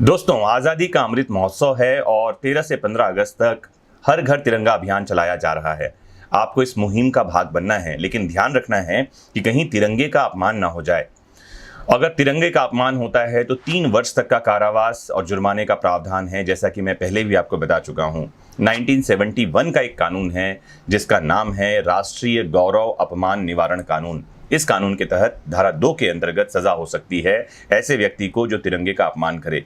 दोस्तों, आज़ादी का अमृत महोत्सव है और 13 से 15 अगस्त तक हर घर तिरंगा अभियान चलाया जा रहा है। आपको इस मुहिम का भाग बनना है, लेकिन ध्यान रखना है कि कहीं तिरंगे का अपमान ना हो जाए। अगर तिरंगे का अपमान होता है तो 3 वर्ष तक का कारावास और जुर्माने का प्रावधान है, जैसा कि मैं पहले भी आपको बता चुका हूं। 1971 का एक कानून है जिसका नाम है राष्ट्रीय गौरव अपमान निवारण कानून। इस कानून के तहत धारा 2 के अंतर्गत सजा हो सकती है ऐसे व्यक्ति को जो तिरंगे का अपमान करे।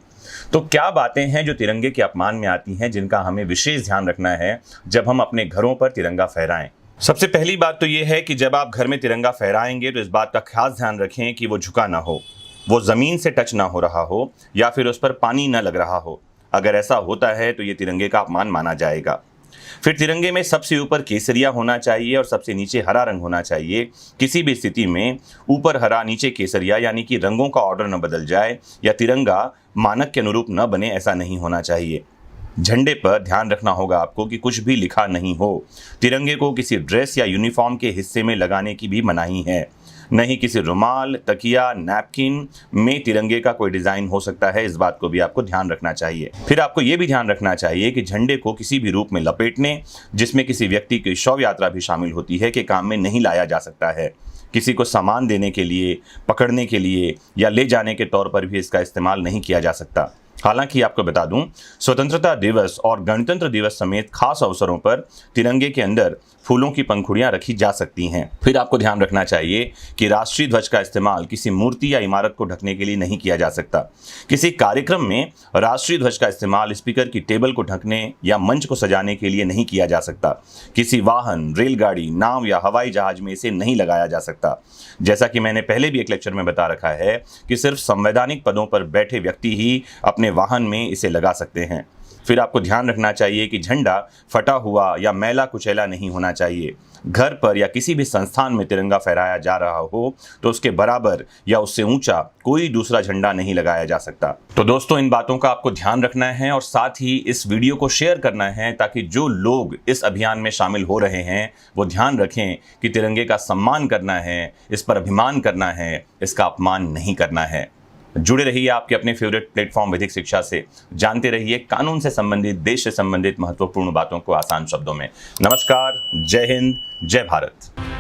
तो क्या बातें हैं जो तिरंगे के अपमान में आती हैं, जिनका हमें विशेष ध्यान रखना है जब हम अपने घरों पर तिरंगा फहराएं। सबसे पहली बात तो यह है कि जब आप घर में तिरंगा फहराएंगे तो इस बात का खास ध्यान रखें कि वो झुका ना हो, वो जमीन से टच ना हो रहा हो या फिर उस पर पानी ना लग रहा हो। अगर ऐसा होता है तो ये तिरंगे का अपमान माना जाएगा। फिर तिरंगे में सबसे ऊपर केसरिया होना चाहिए और सबसे नीचे हरा रंग होना चाहिए। किसी भी स्थिति में ऊपर हरा नीचे केसरिया, यानी कि रंगों का ऑर्डर न बदल जाए या तिरंगा मानक के अनुरूप न बने, ऐसा नहीं होना चाहिए। झंडे पर ध्यान रखना होगा आपको कि कुछ भी लिखा नहीं हो। तिरंगे को किसी ड्रेस या यूनिफॉर्म के हिस्से में लगाने की भी मनाही है। नहीं किसी रुमाल, तकिया, नैपकिन में तिरंगे का कोई डिजाइन हो सकता है, इस बात को भी आपको ध्यान रखना चाहिए। फिर आपको यह भी ध्यान रखना चाहिए कि झंडे को किसी भी रूप में लपेटने, जिसमें किसी व्यक्ति की शव यात्रा भी शामिल होती है, के काम में नहीं लाया जा सकता है। किसी को सामान देने के लिए, पकड़ने के लिए या ले जाने के तौर पर भी इसका इस्तेमाल नहीं किया जा सकता। हालांकि आपको बता दूं, स्वतंत्रता दिवस और गणतंत्र दिवस समेत खास अवसरों पर तिरंगे के अंदर फूलों की पंखुड़ियां रखी जा सकती हैं। फिर आपको ध्यान रखना चाहिए कि राष्ट्रीय ध्वज का इस्तेमाल किसी मूर्ति या इमारत को ढकने के लिए नहीं किया जा सकता। किसी कार्यक्रम में राष्ट्रीय ध्वज का इस्तेमाल स्पीकर की टेबल को ढकने या मंच को सजाने के लिए नहीं किया जा सकता। किसी वाहन, रेलगाड़ी, नाव या हवाई जहाज में इसे नहीं लगाया जा सकता। जैसा कि मैंने पहले भी एक लेक्चर में बता रखा है कि सिर्फ संवैधानिक पदों पर बैठे व्यक्ति ही अपने वाहन में इसे लगा सकते हैं। फिर आपको ध्यान रखना चाहिए कि झंडा फटा हुआ या मैला कुचैला नहीं होना चाहिए। घर पर या किसी भी संस्थान में तिरंगा फहराया जा रहा हो तो उसके बराबर या उससे ऊंचा कोई दूसरा झंडा नहीं लगाया जा सकता। तो दोस्तों, इन बातों का आपको ध्यान रखना है और साथ ही इस वीडियो को शेयर करना है ताकि जो लोग इस अभियान में शामिल हो रहे हैं वो ध्यान रखें कि तिरंगे का सम्मान करना है, इस पर अभिमान करना है, इसका अपमान नहीं करना है। जुड़े रहिए आपके अपने फेवरेट प्लेटफॉर्म विधिक शिक्षा से। जानते रहिए कानून से संबंधित, देश से संबंधित महत्वपूर्ण बातों को आसान शब्दों में। नमस्कार, जय हिंद, जय भारत।